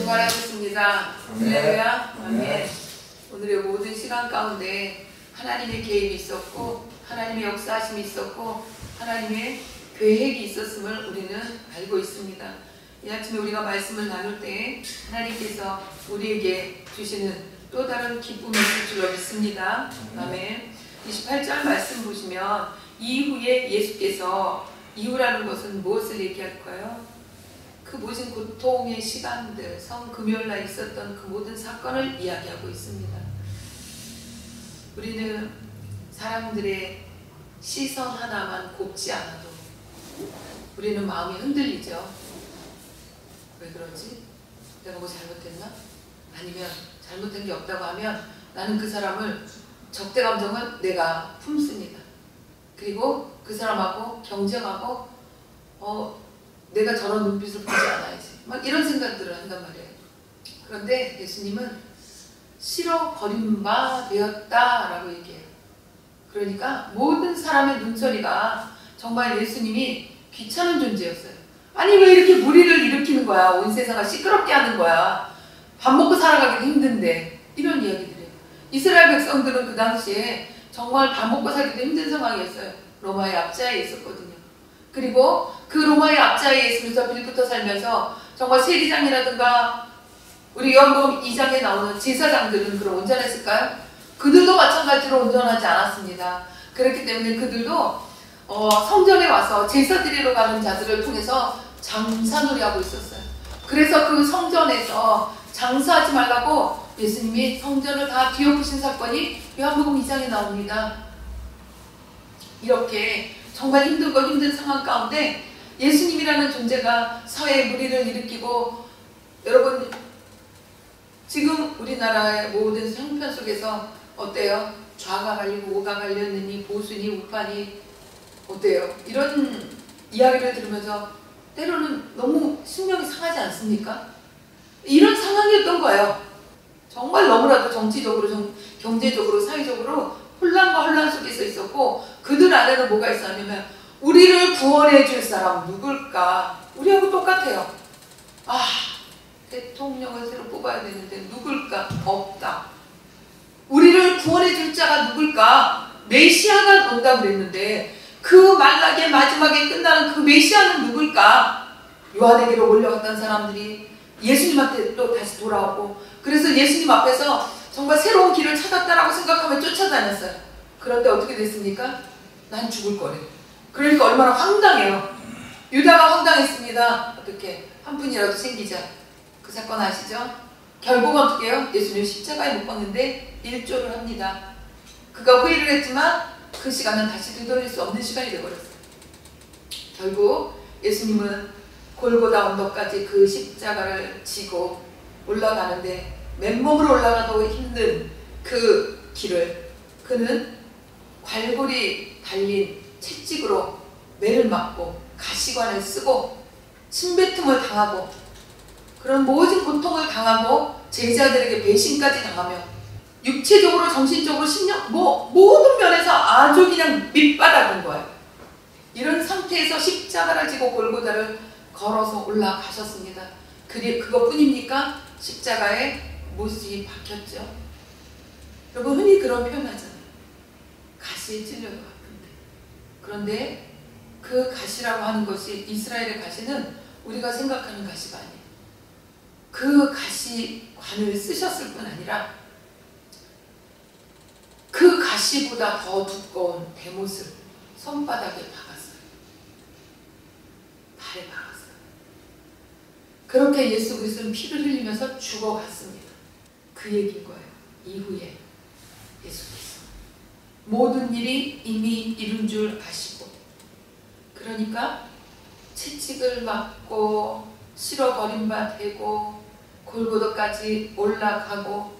부활하셨습니다. 할렐루야. 아멘. 오늘의 모든 시간 가운데 하나님의 개입이 있었고 하나님의 역사하심이 있었고 하나님의 계획이 있었음을 우리는 알고 있습니다. 이 아침에 우리가 말씀을 나눌 때 하나님께서 우리에게 주시는 또 다른 기쁨이 있을 줄로 믿습니다. 아멘. 28절 말씀 보시면 이후에 예수께서 이후라는 것은 무엇을 얘기할까요? 그 모든 고통의 시간들, 성금요일날 있었던 그 모든 사건을 이야기하고 있습니다. 우리는 사람들의 시선 하나만 곱지 않아도 우리는 마음이 흔들리죠. 왜 그러지? 내가 뭐 잘못했나? 아니면 잘못한 게 없다고 하면 나는 그 사람을 적대 감정을 내가 품습니다. 그리고 그 사람하고 경쟁하고 내가 저런 눈빛을 보지 않아야지 막 이런 생각들을 한단 말이에요. 그런데 예수님은 실어 버린 바 되었다 라고 얘기해요. 그러니까 모든 사람의 눈소리가 정말 예수님이 귀찮은 존재였어요. 아니 왜 이렇게 무리를 일으키는 거야? 온 세상을 시끄럽게 하는 거야. 밥 먹고 살아가기도 힘든데 이런 이야기들이에요. 이스라엘 백성들은 그 당시에 정말 밥 먹고 살기도 힘든 상황이었어요. 로마의 압제하에 있었거든요. 그리고 그 로마의 압제하에 있으면서 빌부터 살면서 정말 세리장이라든가 우리 요한복음 2장에 나오는 제사장들은 그럼 온전했을까요? 그들도 마찬가지로 온전하지 않았습니다. 그렇기 때문에 그들도 성전에 와서 제사 드리러 가는 자들을 통해서 장사놀이하고 있었어요. 그래서 그 성전에서 장사하지 말라고 예수님이 성전을 다 뒤엎으신 사건이 요한복음 2장에 나옵니다. 이렇게 정말 힘들고 힘든 상황 가운데 예수님이라는 존재가 사회의 무리를 일으키고, 여러분 지금 우리나라의 모든 형편 속에서 어때요? 좌가 갈리고 우가 갈렸느니 보수니 우파니 어때요? 이런 이야기를 들으면서 때로는 너무 신경이 상하지 않습니까? 이런 상황이었던 거예요. 정말 너무나도 정치적으로, 경제적으로, 사회적으로 혼란과 혼란 속에서 있었고, 그들 안에는 뭐가 있었냐면 우리를 구원해 줄 사람 누굴까? 우리하고 똑같아요. 대통령을 새로 뽑아야 되는데 누굴까? 없다. 우리를 구원해 줄 자가 누굴까? 메시아가 온다고 그랬는데 그 만락의 마지막에 끝나는 그 메시아는 누굴까? 요한에게로 몰려갔던 사람들이 예수님한테 또 다시 돌아오고, 그래서 예수님 앞에서 정말 새로운 길을 찾았다라고 생각하며 쫓아다녔어요. 그런데 어떻게 됐습니까? 난 죽을 거래. 그러니까 얼마나 황당해요. 유다가 황당했습니다. 어떻게 한 분이라도 생기자. 그 사건 아시죠? 결국은 어떻게 해요? 예수님 십자가에 못 박는데 일조를 합니다. 그가 후회를 했지만 그 시간은 다시 되돌릴 수 없는 시간이 되어버렸어요. 결국 예수님은 골고다 언덕까지 그 십자가를 지고 올라가는데 맨몸으로 올라가도 힘든 그 길을 그는 괄골이 달린 채찍으로 매를 맞고 가시관을 쓰고 침뱉음을 당하고 그런 모든 고통을 당하고 제자들에게 배신까지 당하며 육체적으로 정신적으로 심령 모든 면에서 아주 그냥 밑바닥인 거예요. 이런 상태에서 십자가를 지고 골고다를 걸어서 올라가셨습니다. 그것뿐입니까? 십자가에 못이 박혔죠. 여러분 흔히 그런 표현하잖아요. 가시에 찔려도 아픈데. 그런데 그 가시라고 하는 것이, 이스라엘의 가시는 우리가 생각하는 가시가 아니에요. 그 가시관을 쓰셨을 뿐 아니라 그 가시보다 더 두꺼운 대못을 손바닥에 박았어요. 발에 박았어요. 그렇게 예수 그리스도는 피를 흘리면서 죽어갔습니다. 그 얘기인 거예요. 이후에 예수께서 모든 일이 이미 이룬 줄 아시고, 그러니까 채찍을 맞고 실어버린 바 되고 골고다까지 올라가고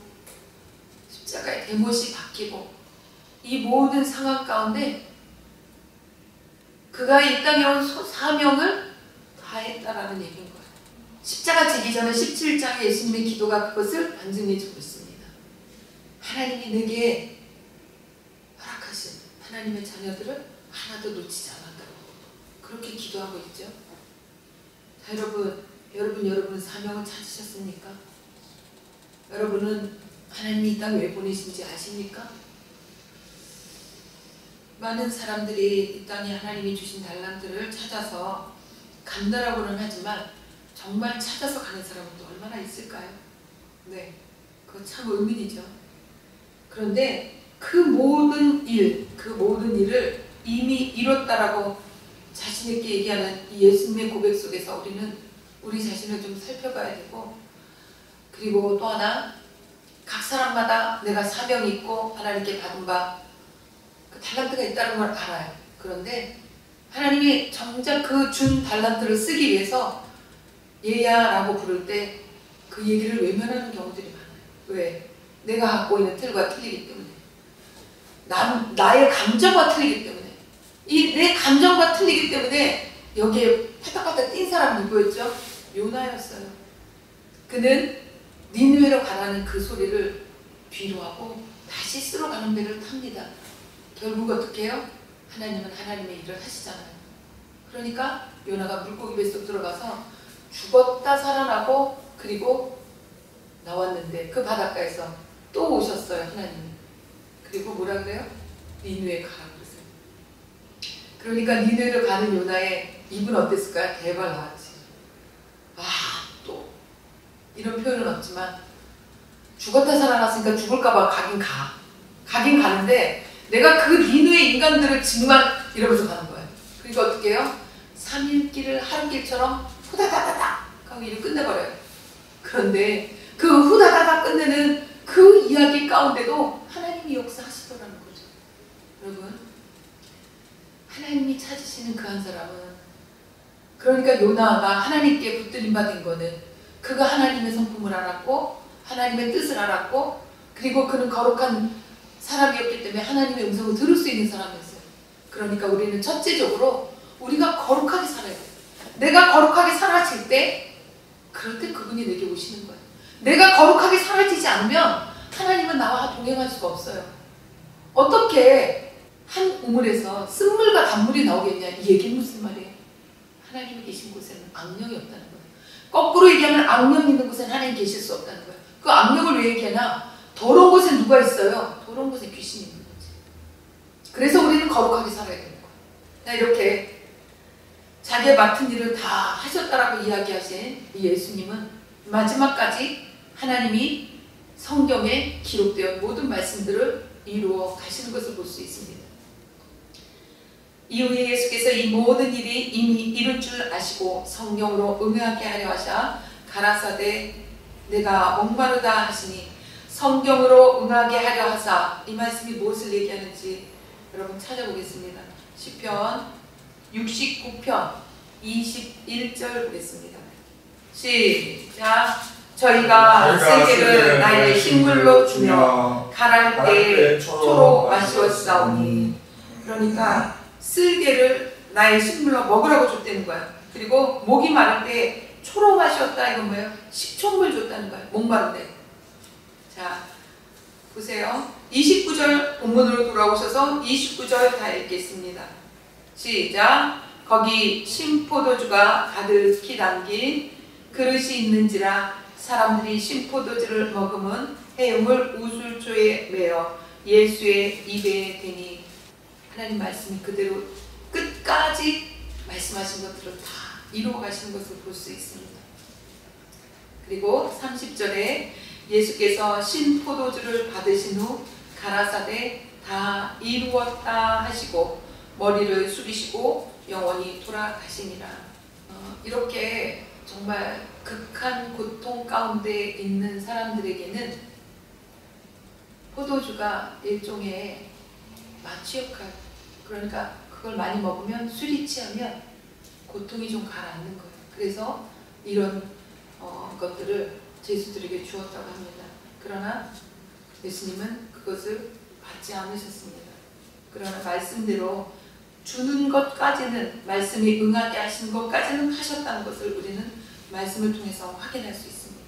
십자가에 대못이 박히고, 이 모든 상황 가운데 그가 이 땅에 온 사명을 다했다라는 얘기인 거예요. 십자가 지기 전에 17장에 예수님의 기도가 그것을 반증해주고 있습니다. 하나님이 내게 허락하신 하나님의 자녀들을 하나도 놓치지 않았다고 그렇게 기도하고 있죠. 자, 여러분 여러분은 사명을 찾으셨습니까? 여러분은 하나님이 이 땅에 왜 보내신지 아십니까? 많은 사람들이 이 땅에 하나님이 주신 달란트를 찾아서 간다라고는 하지만 정말 찾아서 가는 사람은 또 얼마나 있을까요? 네, 그거 참 의문이죠. 그런데 그 모든 일을 이미 이뤘다라고 자신 있게 얘기하는 이 예수님의 고백 속에서 우리는 우리 자신을 좀 살펴봐야 되고, 그리고 또 하나, 각 사람마다 내가 사명이 있고 하나님께 받은 바 그 달란트가 있다는 걸 알아요. 그런데 하나님이 정작 그 준 달란트를 쓰기 위해서 얘야라고 부를 때 그 얘기를 외면하는 경우들이 많아요. 왜? 내가 갖고 있는 틀과 틀리기 때문에, 나의 감정과 틀리기 때문에, 내 감정과 틀리기 때문에 여기에 파닥파닥 뛴 사람이 누구였죠? 요나였어요. 그는 니느웨로 가라는 그 소리를 뒤로 하고 다시 쓰러 가는 배를 탑니다. 결국 어떻게 해요? 하나님은 하나님의 일을 하시잖아요. 그러니까 요나가 물고기 뱃속 들어가서 죽었다 살아나고 그리고 나왔는데 그 바닷가에서 또 오셨어요, 하나님이. 그리고 뭐라 그래요? 니느웨 가라고 그랬어요. 그러니까 니느웨로 가는 요나의 입은 어땠을까요? 대발 나왔지. 또 이런 표현은 없지만 죽었다 살아났으니까 죽을까봐 가긴 가는데 내가 그 니느웨 인간들을 정말 이러면서 가는 거예요. 그러니까 어떻게 해요? 3일길을 하루길처럼 후다다다닥 하고 일을 끝내버려요. 그런데 그 후다다닥 끝내는 그 이야기 가운데도 하나님이 역사하시더라는 거죠. 여러분, 하나님이 찾으시는 그 한 사람은, 그러니까 요나가 하나님께 붙들림 받은 거는 그가 하나님의 성품을 알았고 하나님의 뜻을 알았고, 그리고 그는 거룩한 사람이었기 때문에 하나님의 음성을 들을 수 있는 사람이었어요. 그러니까 우리는 첫째적으로 우리가 거룩하게 살아야 돼요. 내가 거룩하게 사라질 때, 그럴 때 그분이 내게 오시는 거예요. 내가 거룩하게 사라지지 않으면 하나님은 나와 동행할 수가 없어요. 어떻게 한 우물에서 쓴물과 단물이 나오겠냐? 이 얘기는 무슨 말이에요? 하나님이 계신 곳에는 악령이 없다는 거예요. 거꾸로 얘기하면 악령이 있는 곳에는 하나님 계실 수 없다는 거예요. 그 악령을 왜 얘기하나? 더러운 곳에 누가 있어요? 더러운 곳에 귀신이 있는 거지. 그래서 우리는 거룩하게 살아야 되는 거예요. 이렇게 자기의 맡은 일을 다 하셨다라고 이야기하신 이 예수님은 마지막까지 하나님이 성경에 기록되어 모든 말씀들을 이루어 가시는 것을 볼 수 있습니다. 이후에 예수께서 이 모든 일이 이미 이룰 줄 아시고 성령으로 응하게 하려 하사 가라사대 내가 목마르다 하시니, 성경으로 응하게 하려 하사, 이 말씀이 무엇을 얘기하는지 여러분 찾아보겠습니다. 시편 69편 21절 보겠습니다. 시작. 저희가 쓸개를 나의 식물로 주며 가랄 때 초로 마시었사오니. 그러니까 쓸개를 나의 식물로 먹으라고 줬다는 거예요. 그리고 목이 마를 때 초로 마셨다, 이건 뭐예요? 식초물 줬다는 거예요. 목마른데. 자, 보세요. 29절 본문으로 돌아오셔서 29절 다 읽겠습니다. 시작. 거기 신포도주가 가득히 담긴 그릇이 있는지라 사람들이 신포도주를 먹으면 해움을 우술초에 매어 예수의 입에 대니. 하나님 말씀이 그대로 끝까지 말씀하신 것들을 다 이루어 가시는 것을 볼 수 있습니다. 그리고 30절에 예수께서 신포도주를 받으신 후 가라사대 다 이루었다 하시고 머리를 숙이시고 영원히 돌아가시니라. 이렇게 정말 극한 고통 가운데 있는 사람들에게는 포도주가 일종의 마취 역할, 그러니까 그걸 많이 먹으면 술이 취하면 고통이 좀 가라앉는 거예요. 그래서 이런 것들을 제수들에게 주었다고 합니다. 그러나 예수님은 그것을 받지 않으셨습니다. 그러나 말씀대로 주는 것까지는, 말씀이 응하게 하시는 것까지는 하셨다는 것을 우리는 말씀을 통해서 확인할 수 있습니다.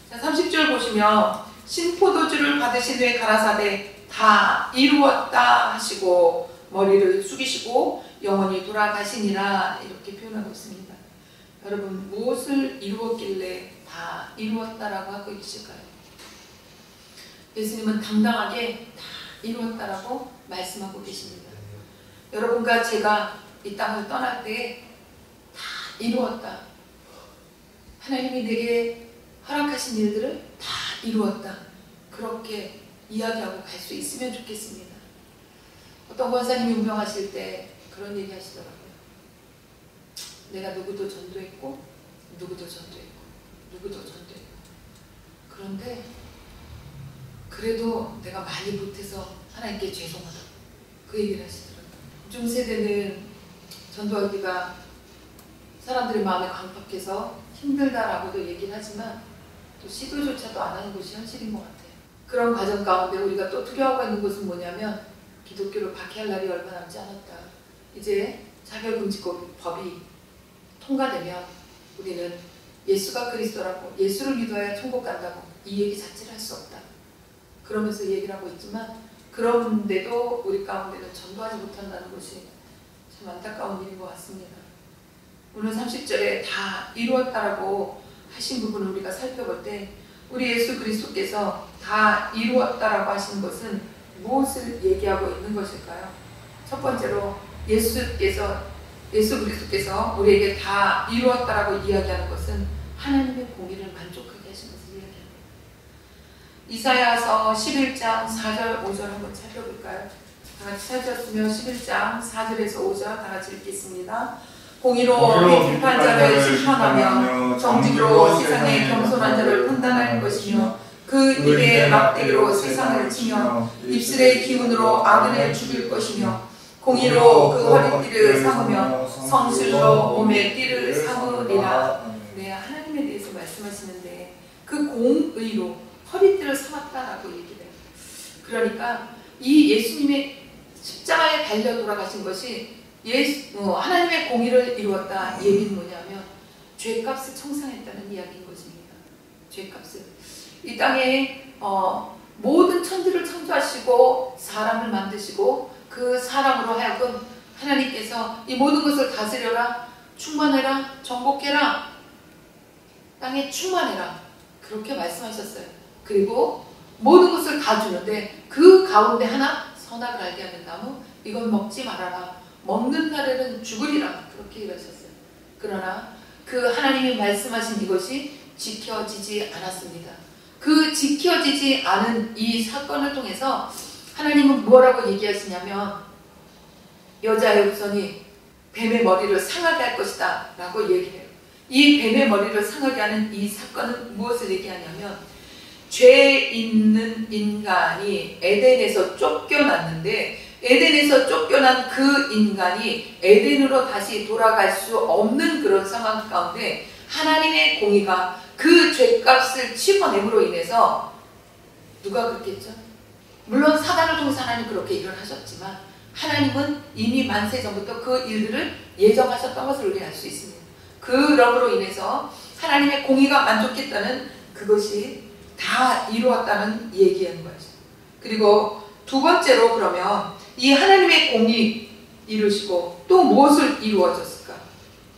자, 30절 보시면 신포도주를 받으신 후에 가라사대 다 이루었다 하시고 머리를 숙이시고 영원히 돌아가시니라, 이렇게 표현하고 있습니다. 여러분 무엇을 이루었길래 다 이루었다라고 하고 계실까요? 예수님은 당당하게 다 이루었다라고 말씀하고 계십니다. 여러분과 제가 이 땅을 떠날 때 다 이루었다. 하나님이 내게 허락하신 일들을 다 이루었다. 그렇게 이야기하고 갈 수 있으면 좋겠습니다. 어떤 권사님이 운명하실 때 그런 얘기 하시더라고요. 내가 누구도 전도했고 누구도 전도했고 누구도 전도했고 그런데 그래도 내가 많이 못해서 하나님께 죄송하다. 그 얘기를 하시더라고요. 요즘 세대는 전도하기가 사람들의 마음에 강팍해서 힘들다라고도 얘기를 하지만 또 시도조차도 안 하는 것이 현실인 것 같아요. 그런 과정 가운데 우리가 또 두려워하고 있는 것은 뭐냐면 기독교를 박해할 날이 얼마 남지 않았다. 이제 차별금지법이 통과되면 우리는 예수가 그리스도라고 예수를 믿어야 천국 간다고 이 얘기 자체를 할 수 없다. 그러면서 얘기를 하고 있지만 그런데도 우리 가운데는 전도하지 못한다는 것이 참 안타까운 일인 것 같습니다. 오늘 30절에 다 이루었다라고 하신 부분을 우리가 살펴볼 때 우리 예수 그리스도께서 다 이루었다라고 하시는 것은 무엇을 얘기하고 있는 것일까요? 첫 번째로 예수 그리스도께서 우리에게 다 이루었다라고 이야기하는 것은 하나님의 공의를 만족하게 하신 것을 이야기합니다. 이사야서 11장 4절 5절 한번 살펴볼까요? 다 같이 찾았으면 11장 4절에서 5절 다 같이 읽겠습니다. 공의로 비판 자를 심판하며 정직으로 세상의 겸손한 자를 판단할 것이며 그 입의 막대기로 세상을 치며 입술의 기운으로 악인을 죽일 것이며 공의로 그 허리띠를 삼으며 성실로 몸에 띠를 삼으리라. 네, 하나님에 대해서 말씀하시는데 그 공의로 허리띠를 삼았다라고 얘기를 해요. 그러니까 이 예수님의 십자가에 달려 돌아가신 것이 하나님의 공의를 이루었다. 얘기는 뭐냐면 죄값을 청산했다는 이야기인 것입니다. 죄값을. 이 땅에 모든 천지를 창조하시고 사람을 만드시고 그 사람으로 하여금 하나님께서 이 모든 것을 다스려라, 충만해라, 정복해라, 땅에 충만해라 그렇게 말씀하셨어요. 그리고 모든 것을 다 주는데 그 가운데 하나 선악을 알게 하는 나무 이건 먹지 말아라. 먹는 날에는 죽으리라 그렇게 이러셨어요. 그러나 그 하나님이 말씀하신 이것이 지켜지지 않았습니다. 그 지켜지지 않은 이 사건을 통해서 하나님은 뭐라고 얘기하시냐면 여자의 후손이 뱀의 머리를 상하게 할 것이다 라고 얘기해요. 이 뱀의 머리를 상하게 하는 이 사건은 무엇을 얘기하냐면 죄 있는 인간이 에덴에서 쫓겨났는데 에덴에서 쫓겨난 그 인간이 에덴으로 다시 돌아갈 수 없는 그런 상황 가운데 하나님의 공의가 그 죄값을 치워냄으로 인해서 누가 그렇겠죠? 물론 사단을 통해서 하나님 그렇게 일을 하셨지만 하나님은 이미 만세 전부터 그 일들을 예정하셨던 것을 우리가 알 수 있습니다. 그럼으로 인해서 하나님의 공의가 만족했다는 그것이 다 이루었다는 얘기인 거죠. 그리고 두 번째로 그러면 이 하나님의 공의 이루시고 또 무엇을 이루어졌을까?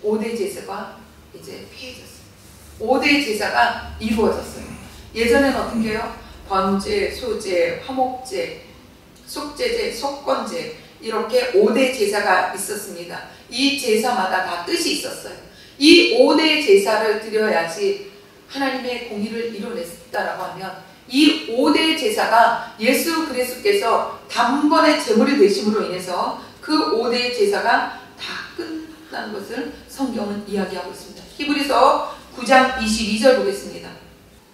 5대 제사가 이제 피해졌어요. 5대 제사가 이루어졌어요. 예전에는 어떤 게요? 번제, 소제, 화목제, 속제제, 속건제 이렇게 5대 제사가 있었습니다. 이 제사마다 다 뜻이 있었어요. 이 5대 제사를 드려야지 하나님의 공의를 이뤄냈다라고 하면 이 5대 제사가 예수 그리스도께서 단번에 제물이 되심으로 인해서 그 5대 제사가 다 끝난 것을 성경은 이야기하고 있습니다. 히브리서 9장 22절 보겠습니다.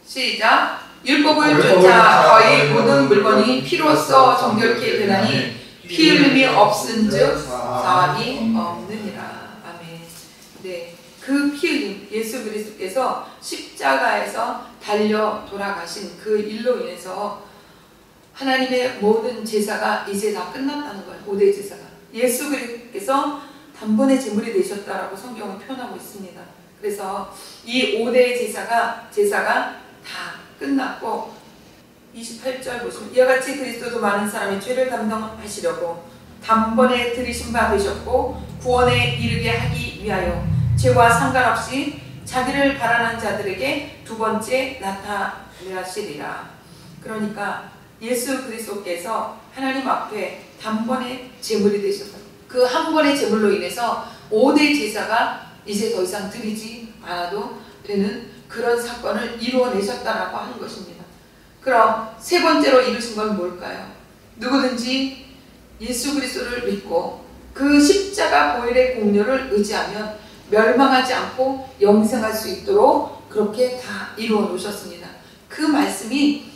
시작. 율법을 쫓아 거의 모든 물건이 피로써 정결케 되나니 피 흘림이 없은즉 사함이 없느니라. 아멘. 네. 그 피 흘림, 예수 그리스도께서 십자가에서 달려 돌아가신 그 일로 인해서 하나님의 모든 제사가 이제 다 끝났다는 거예요. 5대 제사가. 예수 그리스도께서 단번에 제물이 되셨다라고 성경은 표현하고 있습니다. 그래서 이 5대 제사가 다 끝났고 28절 보시면 이와 같이 그리스도도 많은 사람이 죄를 담당하시려고 단번에 들이신 바 되셨고 구원에 이르게 하기 위하여 죄와 상관없이 자기를 바라는 자들에게 두 번째 나타나시리라. 그러니까 예수 그리스도께서 하나님 앞에 단번에 제물이 되셨다. 그 한 번의 제물로 인해서 5대 제사가 이제 더 이상 드리지 않아도 되는 그런 사건을 이루어내셨다라고 하는 것입니다. 그럼 세 번째로 이루신 건 뭘까요? 누구든지 예수 그리스도를 믿고 그 십자가 보혈의 공로를 의지하면 멸망하지 않고 영생할 수 있도록 그렇게 다 이루어 놓으셨습니다. 그 말씀이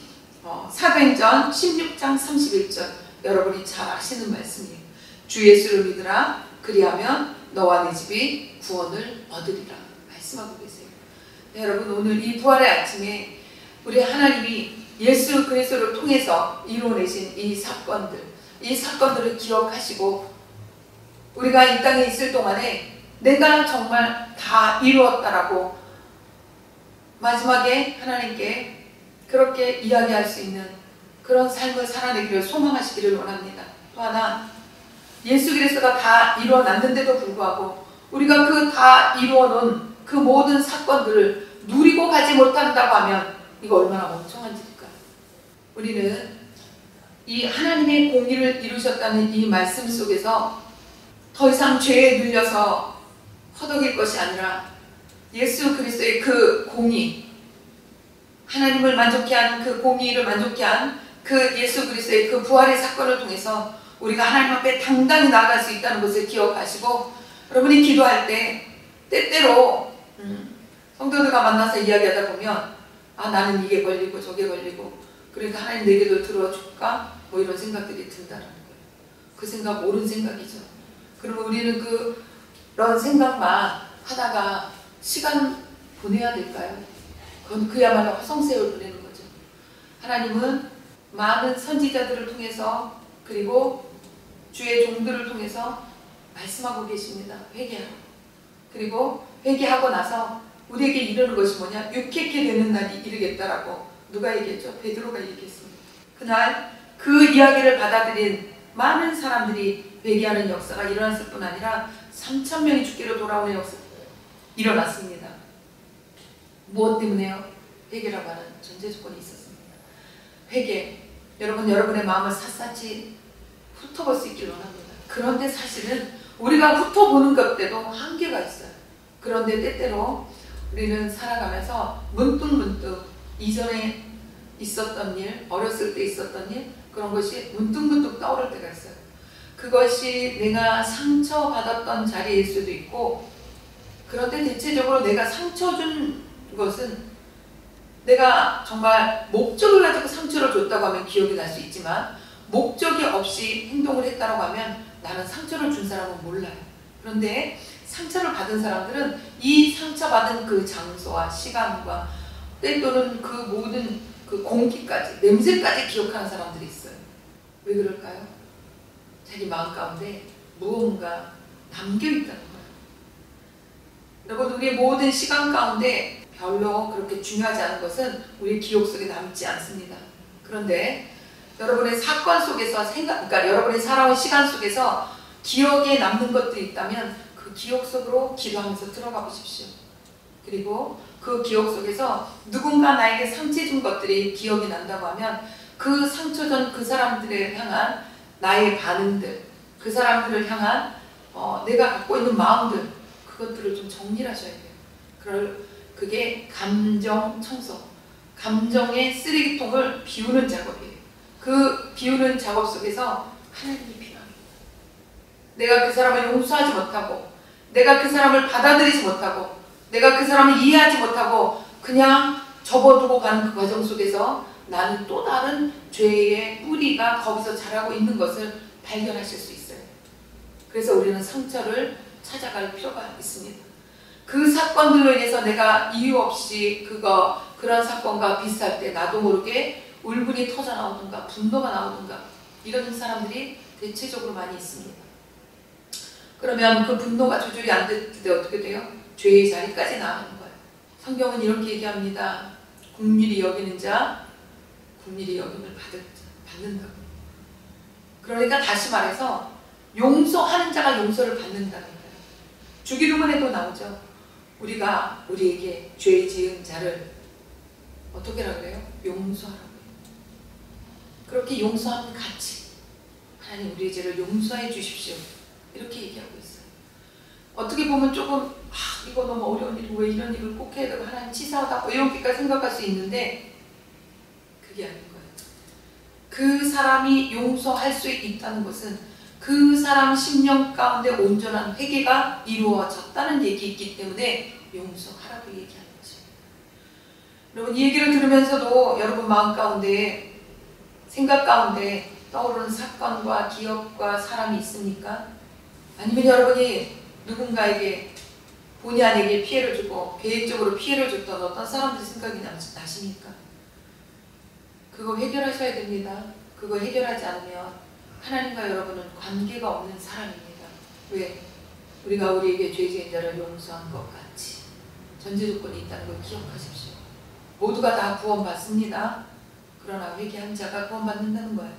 사도행전 16장 31절, 여러분이 잘 아시는 말씀이에요. 주 예수를 믿으라, 그리하면 너와 네 집이 구원을 얻으리라 말씀하고 계세요. 네, 여러분, 오늘 이 부활의 아침에 우리 하나님이 예수 그리스도를 통해서 이루어내신 이 사건들을 기억하시고 우리가 이 땅에 있을 동안에 내가 정말 다 이루었다라고 마지막에 하나님께 그렇게 이야기할 수 있는 그런 삶을 살아내기를 소망하시기를 원합니다. 또 하나, 예수 그리스도가 다 이루어놨는데도 불구하고 우리가 그 다 이루어놓은 그 모든 사건들을 누리고 가지 못한다고 하면 이거 얼마나 멍청한 일일까요? 우리는 이 하나님의 공의를 이루셨다는 이 말씀 속에서 더 이상 죄에 눌려서 허덕일 것이 아니라 예수 그리스도의 그 공의, 하나님을 만족케 하는 그 공의를 만족케 한 그 예수 그리스도의 그 부활의 사건을 통해서 우리가 하나님 앞에 당당히 나아갈 수 있다는 것을 기억하시고, 여러분이 기도할 때 때때로 성도들과 만나서 이야기하다 보면 나는 이게 걸리고 저게 걸리고 그러니까 하나님 내 기도 들어줄까? 뭐 이런 생각들이 든다는 거예요. 그 생각 옳은 생각이죠. 그러면 우리는 그런 생각만 하다가 시간 보내야 될까요? 그건 그야말로 허송세월 보내는 거죠. 하나님은 많은 선지자들을 통해서 그리고 주의 종들을 통해서 말씀하고 계십니다. 회개하고. 그리고 회개하고 나서 우리에게 이르는 것이 뭐냐? 유쾌케 되는 날이 이르겠다라고 누가 얘기했죠? 베드로가 얘기했습니다. 그날 그 이야기를 받아들인 많은 사람들이 회개하는 역사가 일어났을 뿐 아니라 3,000명이 주께로 돌아오는 역사가 일어났습니다. 무엇 때문에요? 회개라고 하는 전제 조건이 있었습니다. 회개. 여러분, 여러분의 마음을 샅샅이 훑어볼 수 있길 원합니다. 그런데 사실은 우리가 훑어보는 것 때도 한계가 있어요. 그런데 때때로 우리는 살아가면서 문득문득 이전에 있었던 일, 어렸을 때 있었던 일, 그런 것이 문득문득 떠오를 때가 있어요. 그것이 내가 상처받았던 자리일 수도 있고, 그런데 대체적으로 내가 상처 준 것은 내가 정말 목적을 가지고 상처를 줬다고 하면 기억이 날 수 있지만, 목적이 없이 행동을 했다고 하면 나는 상처를 준 사람은 몰라요. 그런데 상처를 받은 사람들은 이 상처받은 그 장소와 시간과 때또는 그 모든 그 공기까지, 냄새까지 기억하는 사람들이 있어요. 왜 그럴까요? 자기 마음 가운데 무언가 남겨있다는 거예요. 여러분, 우리의 모든 시간 가운데 별로 그렇게 중요하지 않은 것은 우리 기억 속에 남지 않습니다. 그런데 여러분의 사건 속에서 그러니까 여러분이 살아온 시간 속에서 기억에 남는 것들이 있다면 그 기억 속으로 기도하면서 들어가 보십시오. 그리고 그 기억 속에서 누군가 나에게 상처 준 것들이 기억이 난다고 하면 그 상처 준 그 사람들을 향한 나의 반응들, 그 사람들을 향한 내가 갖고 있는 마음들, 그것들을 좀 정리를 하셔야 돼요. 그게 감정 청소, 감정의 쓰레기통을 비우는 작업이에요. 그 비우는 작업 속에서 하나님이 필요합니다. 내가 그 사람을 용서하지 못하고, 내가 그 사람을 받아들이지 못하고, 내가 그 사람을 이해하지 못하고 그냥 접어두고 가는 그 과정 속에서 나는 또 다른 죄의 뿌리가 거기서 자라고 있는 것을 발견하실 수 있어요. 그래서 우리는 상처를 찾아갈 필요가 있습니다. 그 사건들로 인해서 내가 이유 없이 그런 사건과 비슷할 때 나도 모르게 울분이 터져 나오든가 분노가 나오든가 이런 사람들이 대체적으로 많이 있습니다. 그러면 그 분노가 조절이 안 될 때 어떻게 돼요? 죄의 자리까지 나가는 거예요. 성경은 이렇게 얘기합니다. 긍휼히 여기는 자, 긍휼히 여김을 받는다고. 그러니까 다시 말해서 용서하는 자가 용서를 받는다는 거예요. 주기도문에도 나오죠. 우리가 우리에게 죄 지은 자를 어떻게 하라고 해요? 용서하라고 해요. 그렇게 용서하면 같이 하나님 우리의 죄를 용서해 주십시오. 이렇게 얘기하고 있어요. 어떻게 보면 조금 이거 너무 어려운 일이고 왜 이런 일을 꼭 해야 되고 하나님 치사하다 이렇게까지 생각할 수 있는데 그게 아닌 거예요. 그 사람이 용서할 수 있다는 것은 그 사람 심령 가운데 온전한 회개가 이루어졌다는 얘기이기 때문에 용서하라고 얘기하는 거죠. 여러분 이 얘기를 들으면서도 여러분 마음 가운데 생각 가운데 떠오르는 사건과 기업과 사람이 있습니까? 아니면 여러분이 누군가에게 본의 아니게 피해를 주고 계획적으로 피해를 줬던 어떤 사람들의 생각이 나십니까? 그거 해결하셔야 됩니다. 그거 해결하지 않으면 하나님과 여러분은 관계가 없는 사람입니다. 왜? 우리가 우리에게 죄 지은 자를 용서한 것 같이 전제 조건이 있다는 걸 기억하십시오. 모두가 다 구원받습니다. 그러나 회개한 자가 구원받는다는 거예요.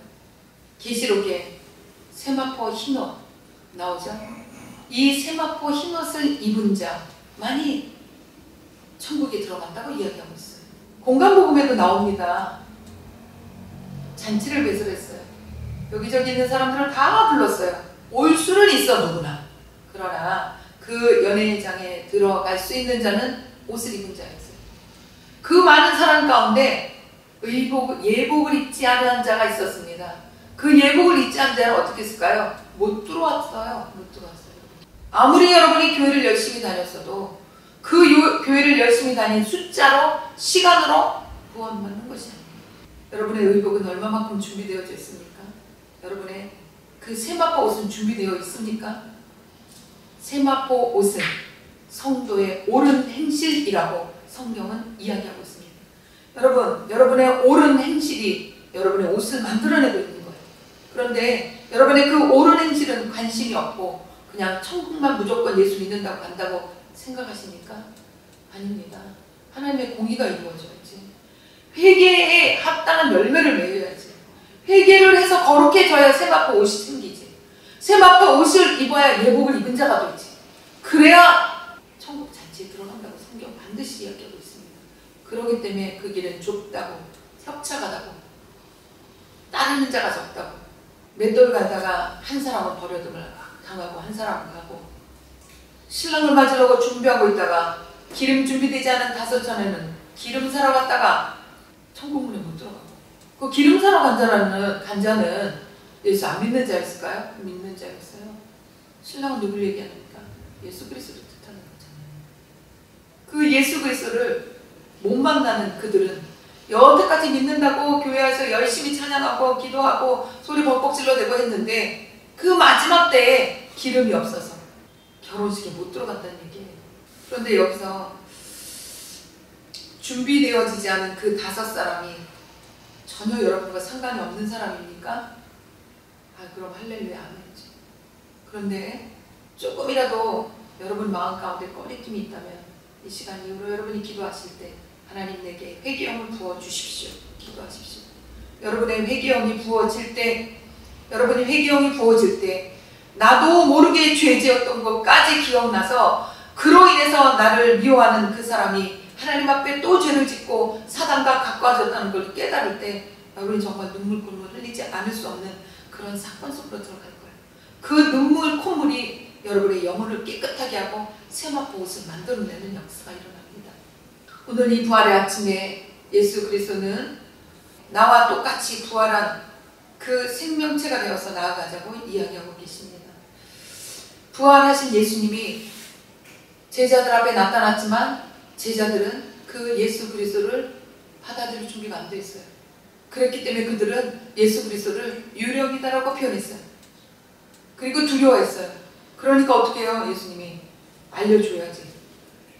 계시록에 세마포 흰옷 나오죠? 이 세마포 흰옷을 입은 자만이 천국에 들어간다고 이야기하고 있어요. 공간복음에도 나옵니다. 잔치를 배설했어요. 여기저기 있는 사람들을 다 불렀어요. 올 수는 있어 누구나. 그러나 그 연회장에 들어갈 수 있는 자는 옷을 입은 자였어요. 그 많은 사람 가운데 예복을 입지 않은 자가 있었습니다. 그 예복을 입지 않은 자는 어떻게 했을까요? 못 들어왔어요. 못 들어왔어요. 아무리 여러분이 교회를 열심히 다녔어도 그 교회를 열심히 다닌 숫자로 시간으로 구원받는 것이 아니에요. 여러분의 의복은 얼마만큼 준비되어져 있습니까? 여러분의 그 세마포 옷은 준비되어 있습니까? 세마포 옷은 성도의 옳은 행실이라고 성경은 이야기하고 있습니다. 여러분, 여러분의 옳은 행실이 여러분의 옷을 만들어내고 있는 거예요. 그런데 여러분의 그 옳은 행실은 관심이 없고 그냥 천국만 무조건 예수 믿는다고 간다고 생각하십니까? 아닙니다. 하나님의 공의가 이루어져야지. 회개에 합당한 열매를 맺어야지. 회개를 해서 거룩해져야 세마포 옷이 생기지. 세마포 옷을 입어야 예복을 입은 자가 되지. 그래야 천국 잔치에 들어간다고 성경 반드시 이야기하고 있습니다. 그렇기 때문에 그 길은 좁다고, 협착하다고, 따르는 자가 적다고, 맷돌 가다가 한 사람은 버려둠을 당하고 한 사람은 가고, 신랑을 맞으려고 준비하고 있다가 기름 준비되지 않은 5전에는 기름 사러 갔다가 천국문에 못 들어가고, 그 기름 사러 간 자는 예수 안 믿는 자였을까요? 믿는 자였어요. 신랑은 누굴 얘기합니까? 예수 그리스도를 뜻하는 거잖아요. 그 예수 그리스도를 못 만나는 그들은 여태까지 믿는다고 교회에서 열심히 찬양하고 기도하고 소리 벅벅 질러대고 했는데 그 마지막 때에 기름이 없어서 결혼식에 못 들어갔다는 얘기예요. 그런데 여기서 준비되어지지 않은 그 5사람이 전혀 여러분과 상관이 없는 사람입니까? 그럼 할렐루야 아멘이죠. 그런데 조금이라도 여러분 마음 가운데 꺼리낌이 있다면 이 시간 이후로 여러분이 기도하실 때 하나님 내게 회개영을 부어주십시오. 기도하십시오. 여러분의 회개영이 부어질 때, 여러분이 회개영이 부어질 때 나도 모르게 죄지었던 것까지 기억나서 그로 인해서 나를 미워하는 그 사람이 하나님 앞에 또 죄를 짓고 사단과 가까워졌다는 걸 깨달을 때 여러분이 정말 눈물을 흘리지 않을 수 없는 그런 사건 속으로 들어갈 거예요. 그 눈물 콧물이 여러분의 영혼을 깨끗하게 하고 세마포 옷을 만들어내는 역사가 일어납니다. 오늘 이 부활의 아침에 예수 그리스도는 나와 똑같이 부활한 그 생명체가 되어서 나아가자고 이야기하고 계십니다. 부활하신 예수님이 제자들 앞에 나타났지만 제자들은 그 예수 그리스도를 받아들일 준비가 안 돼 있어요. 그랬기 때문에 그들은 예수 그리스도를 유령이다라고 표현했어요. 그리고 두려워했어요. 그러니까 어떻게 해요? 예수님이 알려줘야지.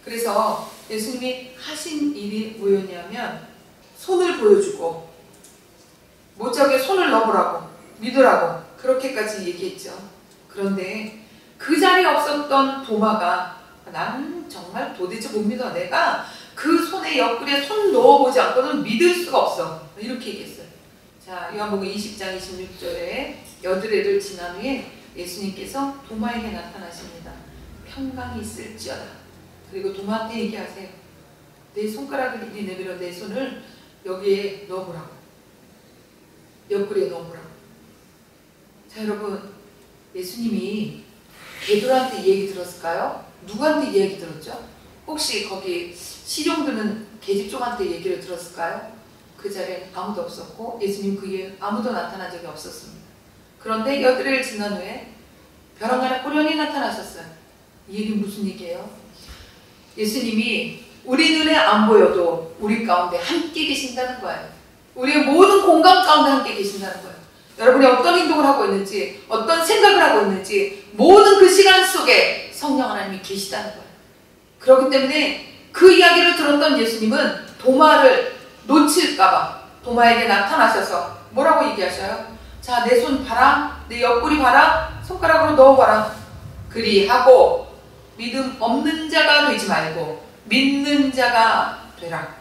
그래서 예수님이 하신 일이 뭐였냐면 손을 보여주고 못자국에 손을 넣으라고 믿으라고 그렇게까지 얘기했죠. 그런데 그 자리에 없었던 도마가 나는 정말 도대체 못 믿어. 내가 그 손에 옆구리에 손 넣어보지 않고는 믿을 수가 없어. 이렇게 얘기했어요. 자, 요한복음 20장 26절에 여드레를 지난 후에 예수님께서 도마에게 나타나십니다. 평강이 있을지어다. 그리고 도마한테 얘기하세요. 내 손가락을 이리 내밀어 내 손을 여기에 넣어보라고. 옆구리에 넣어보라고. 자, 여러분, 예수님이 베드로한테 이 얘기 들었을까요? 누구한테 이 얘기 들었죠? 혹시 거기 시종드는 계집종한테 얘기를 들었을까요? 그 자리에 아무도 없었고 예수님 그 이후에 아무도 나타난 적이 없었습니다. 그런데 8일을 지난 후에 벼랑간에 호련히 나타나셨어요. 이 얘기는 무슨 얘기예요? 예수님이 우리 눈에 안 보여도 우리 가운데 함께 계신다는 거예요. 우리의 모든 공간 가운데 함께 계신다는 거예요. 여러분이 어떤 행동을 하고 있는지, 어떤 생각을 하고 있는지 모든 그 시간 속에 성령 하나님이 계시다는 거예요. 그렇기 때문에 그 이야기를 들었던 예수님은 도마를 놓칠까봐 도마에게 나타나셔서 뭐라고 얘기하셔요? 자, 내 손 봐라, 내 옆구리 봐라, 손가락으로 넣어봐라. 그리하고 믿음 없는 자가 되지 말고 믿는 자가 되라.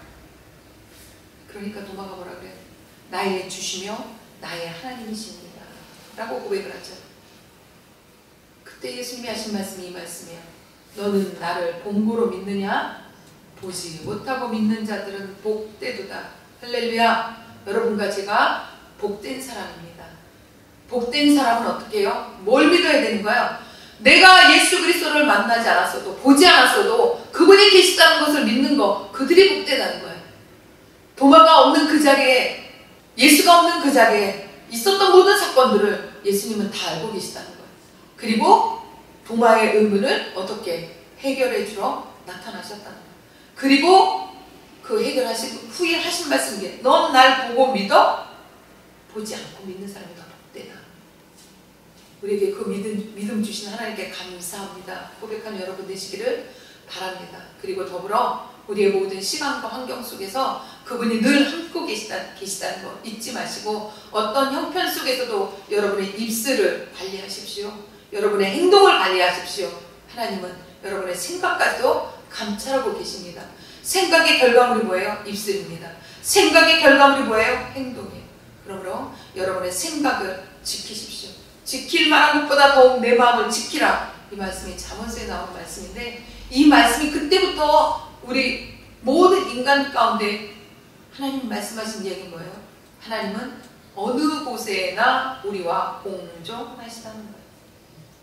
그러니까 도마가 뭐라 그래요? 나의 주시며 나의 하나님이십니다 라고 고백을 하죠. 그때 예수님이 하신 말씀이 이 말씀이에요. 너는 나를 본고로 믿느냐? 보지 못하고 믿는 자들은 복되도다. 할렐루야. 여러분과 제가 복된 사람입니다. 복된 사람은 어떻게 해요? 뭘 믿어야 되는 거예요? 내가 예수 그리스도를 만나지 않았어도, 보지 않았어도 그분이 계시다는 것을 믿는 거, 그들이 복되다는 거예요. 도마가 없는 그 자리에, 예수가 없는 그 자리에 있었던 모든 사건들을 예수님은 다 알고 계시다는 거예요. 그리고 도마의 의문을 어떻게 해결해 주러 나타나셨다는 거예요. 그리고 그 해결하신 후에 하신 말씀이, 넌 날 보고 믿어? 보지 않고 믿는 사람이 더 복되다. 우리에게 그 믿음 주신 하나님께 감사합니다. 고백하는 여러분 되시기를 바랍니다. 그리고 더불어 우리의 모든 시간과 환경 속에서 그분이 늘 함께 계시다는 거 잊지 마시고, 어떤 형편 속에서도 여러분의 입술을 관리하십시오. 여러분의 행동을 관리하십시오. 하나님은 여러분의 생각까지도 감찰하고 계십니다. 생각의 결과물이 뭐예요? 입술입니다. 생각의 결과물이 뭐예요? 행동이에요. 그러므로 여러분의 생각을 지키십시오. 지킬 만한 것보다 더욱 내 마음을 지키라. 이 말씀이 잠언서에 나온 말씀인데, 이 말씀이 그때부터 우리 모든 인간 가운데 하나님 말씀하신 이야기는 뭐예요? 하나님은 어느 곳에나 우리와 공존하시다는 거예요.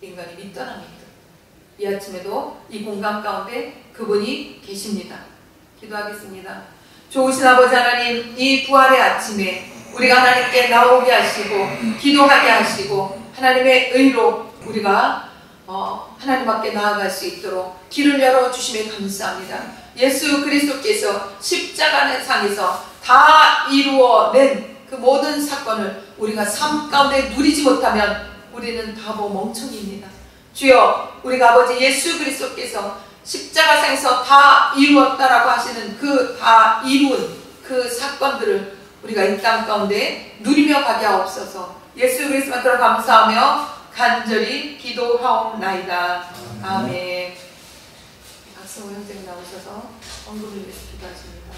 인간이 믿더라 믿더. 이 아침에도 이 공간 가운데 그분이 계십니다. 기도하겠습니다. 좋으신 아버지 하나님, 이 부활의 아침에 우리가 하나님께 나오게 하시고 기도하게 하시고 하나님의 의로 우리가 하나님 앞에 나아갈 수 있도록 길을 열어주심에 감사합니다. 예수 그리스도께서 십자가의 상에서 다 이루어낸 그 모든 사건을 우리가 삶 가운데 누리지 못하면 우리는 바보 멍청이입니다. 주여, 우리가 아버지 예수 그리스도께서 십자가상에서 다 이루었다라고 하시는 그 다 이룬 그 사건들을 우리가 이 땅 가운데 누리며 가게 하옵소서. 예수 그리스도로 감사하며 간절히 기도하옵나이다. 아멘. 박성호 형제님 나오셔서 언급을 위해서 기도하십니다.